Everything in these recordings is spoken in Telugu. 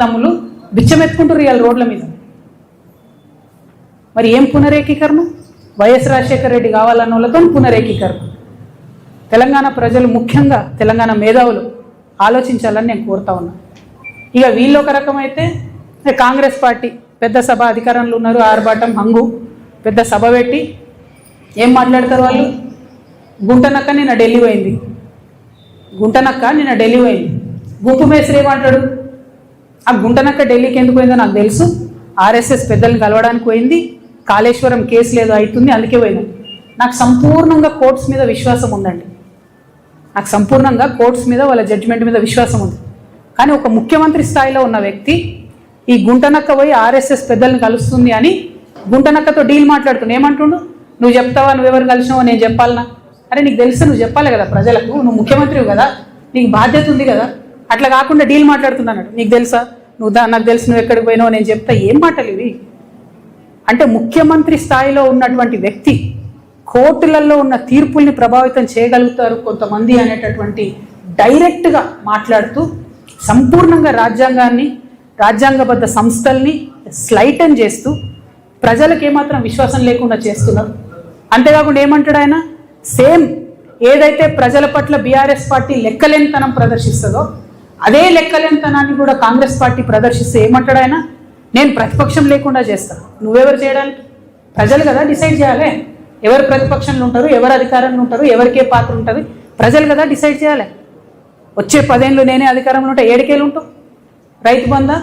తమ్ములు బిచ్చమెత్తుకుంటారు ఇవాళ రోడ్ల మీద. మరి ఏం పునరేకీకరణ? వైఎస్ రాజశేఖర రెడ్డి కావాలన్న వాళ్ళతో పునరేకీకరణ. తెలంగాణ ప్రజలు, ముఖ్యంగా తెలంగాణ మేధావులు ఆలోచించాలని నేను కోరుతా ఉన్నా. ఇక వీళ్ళు ఒక రకమైతే కాంగ్రెస్ పార్టీ పెద్ద సభ అధికారంలో ఉన్నారు, ఆర్భాటం హంగు పెద్ద సభ పెట్టి ఏం మాట్లాడతారు వాళ్ళు? గుంటనక్క నిన్న ఢిల్లీ పోయింది, గుంటనక్క నిన్న ఢిల్లీ పోయింది. గుంపు మేస్త్రి ఏమంటాడు? ఆ గుంటనక్క ఢిల్లీకి ఎందుకు పోయిందో నాకు తెలుసు, ఆర్ఎస్ఎస్ పెద్దల్ని కలవడానికి పోయింది, కాళేశ్వరం కేసు లేదో అవుతుంది అందుకే పోయింది. నాకు సంపూర్ణంగా కోర్ట్స్ మీద విశ్వాసం ఉందండి, నాకు సంపూర్ణంగా కోర్ట్స్ మీద వాళ్ళ జడ్జిమెంట్ మీద విశ్వాసం ఉంది. కానీ ఒక ముఖ్యమంత్రి స్థాయిలో ఉన్న వ్యక్తి ఈ గుంటనక్క పోయి ఆర్ఎస్ఎస్ పెద్దల్ని కలుస్తుంది అని గుంటనక్కతో డీల్ మాట్లాడుతుండే ఏమంటుండు? నువ్వు చెప్తావా, నువ్వెవరు కలిసినావో నేను చెప్పాలనా? అరే నీకు తెలుసు, నువ్వు చెప్పాలి కదా ప్రజలకు, నువ్వు ముఖ్యమంత్రివి కదా, నీకు బాధ్యత ఉంది కదా. అట్లా కాకుండా డీల్ మాట్లాడుతున్నాడు. నీకు తెలుసా, నువ్వు నాకు తెలుసు, నువ్వు ఎక్కడికి పోయినావు నేను చెప్తా. ఏం మాటలు ఇవి? అంటే ముఖ్యమంత్రి స్థాయిలో ఉన్నటువంటి వ్యక్తి కోర్టులలో ఉన్న తీర్పుల్ని ప్రభావితం చేయగలుగుతారు కొంతమంది అనేటటువంటి డైరెక్ట్గా మాట్లాడుతూ సంపూర్ణంగా రాజ్యాంగాన్ని, రాజ్యాంగబద్ధ సంస్థల్ని స్లైటన్ చేస్తూ ప్రజలకు ఏమాత్రం విశ్వాసం లేకుండా చేస్తున్నారు. అంతేకాకుండా ఏమంటాడు ఆయన? సేమ్ ఏదైతే ప్రజల పట్ల బీఆర్ఎస్ పార్టీ లెక్కలేనితనం ప్రదర్శిస్తుందో అదే లెక్కలేనితనాన్ని కూడా కాంగ్రెస్ పార్టీ ప్రదర్శిస్తే ఏమంటాడు ఆయన? నేను ప్రతిపక్షం లేకుండా చేస్తాను. నువ్వెవరు చేయడానికి? ప్రజలు కదా డిసైడ్ చేయాలి ఎవరు ప్రతిపక్షంలో ఉంటారు, ఎవరు అధికారంలో ఉంటారు, ఎవరికే పాత్ర ఉంటుంది, ప్రజలు కదా డిసైడ్ చేయాలి. వచ్చే 10 ఏళ్ళు నేనే అధికారంలో ఉంటా, ఏడుకేళ్ళు ఉంటావు. రైతు బంధా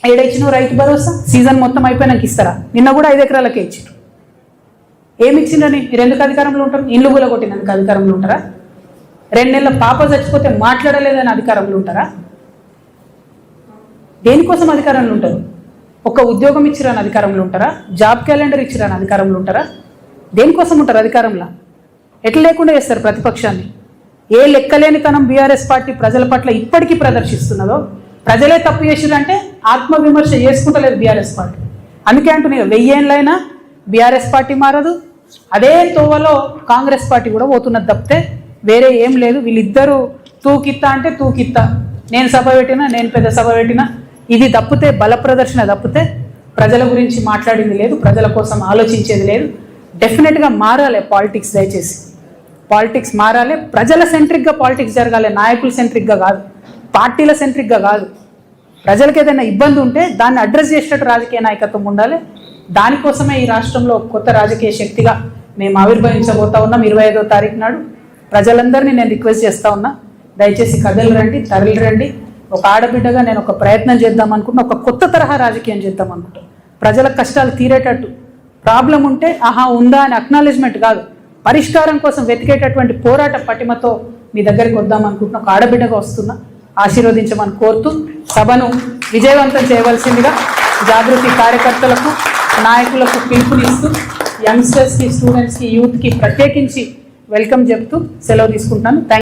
ఏడిచ్చినావు, రైతు భరోసా సీజన్ మొత్తం అయిపోయినాక ఇస్తారా? నిన్న కూడా 5 ఎకరాలకే ఇచ్చారు. ఏమి ఇచ్చిందని మీరు ఎందుకు అధికారంలో ఉంటారు? ఇల్లు కూడా కొట్టినందుకు అధికారంలో ఉంటారా? 2 నెలల పాప చచ్చిపోతే మాట్లాడలేదని అధికారంలో ఉంటారా? దేనికోసం అధికారంలో ఉంటారు? ఒక ఉద్యోగం ఇచ్చిరాని అధికారంలో ఉంటారా? జాబ్ క్యాలెండర్ ఇచ్చిరాని అధికారంలో ఉంటారా? దేనికోసం ఉంటారు అధికారంలో? ఎట్లా లేకుండా చేస్తారు ప్రతిపక్షాన్ని? ఏ లెక్కలేనితనం బీఆర్ఎస్ పార్టీ ప్రజల పట్ల ఇప్పటికీ ప్రదర్శిస్తున్నదో, ప్రజలే తప్పు చేసిరంటే ఆత్మవిమర్శ చేసుకుంటలేదు బీఆర్ఎస్ పార్టీ. అందుకే అంటున్నాయి 1000 ఏళ్ళైనా బీఆర్ఎస్ పార్టీ మారదు, అదే తోవలో కాంగ్రెస్ పార్టీ కూడా పోతున్నది తప్పితే వేరే ఏం లేదు. వీళ్ళిద్దరూ తూకిత్తా అంటే తూకిత్తా, నేను సభ పెట్టినా, నేను పెద్ద సభ పెట్టినా, ఇది తప్పితే బల ప్రదర్శన తప్పితే ప్రజల గురించి మాట్లాడింది లేదు, ప్రజల కోసం ఆలోచించేది లేదు. డెఫినెట్గా మారాలి పాలిటిక్స్, దయచేసి పాలిటిక్స్ మారాలి. ప్రజల సెంట్రిక్గా పాలిటిక్స్ జరగాలి, నాయకుల సెంట్రిక్గా కాదు, పార్టీల సెంట్రిక్గా కాదు. ప్రజలకు ఏదైనా ఇబ్బంది ఉంటే దాన్ని అడ్రస్ చేసేటట్టు రాజకీయ నాయకత్వం ఉండాలి. దానికోసమే ఈ రాష్ట్రంలో కొత్త రాజకీయ శక్తిగా మేము ఆవిర్భవించబోతా ఉన్నాం. 25వ తారీఖు నాడు ప్రజలందరినీ నేను రిక్వెస్ట్ చేస్తూ ఉన్నా, దయచేసి కథలు రండి, తరలి రండి. ఒక ఆడబిడ్డగా నేను ఒక ప్రయత్నం చేద్దాం అనుకుంటున్నా, ఒక కొత్త తరహా రాజకీయం చేద్దాం అనుకుంటా. ప్రజల కష్టాలు తీరేటట్టు, ప్రాబ్లం ఉంటే ఆహా ఉందా అని అక్నాలెడ్జ్మెంట్ కాదు, పరిష్కారం కోసం వెతికేటటువంటి పోరాట పటిమతో మీ దగ్గరికి వద్దాం అనుకుంటున్నా. ఒక ఆడబిడ్డగా వస్తున్నా, ఆశీర్వదించమని కోరుతూ సభను విజయవంతం చేయవలసిందిగా జాగృతి కార్యకర్తలకు, నాయకులకు పిలుపునిస్తూ యంగ్స్టర్స్కి, స్టూడెంట్స్కి, యూత్కి ప్రత్యేకించి వెల్కమ్ చెప్తూ సెలవు తీసుకుంటున్నాను.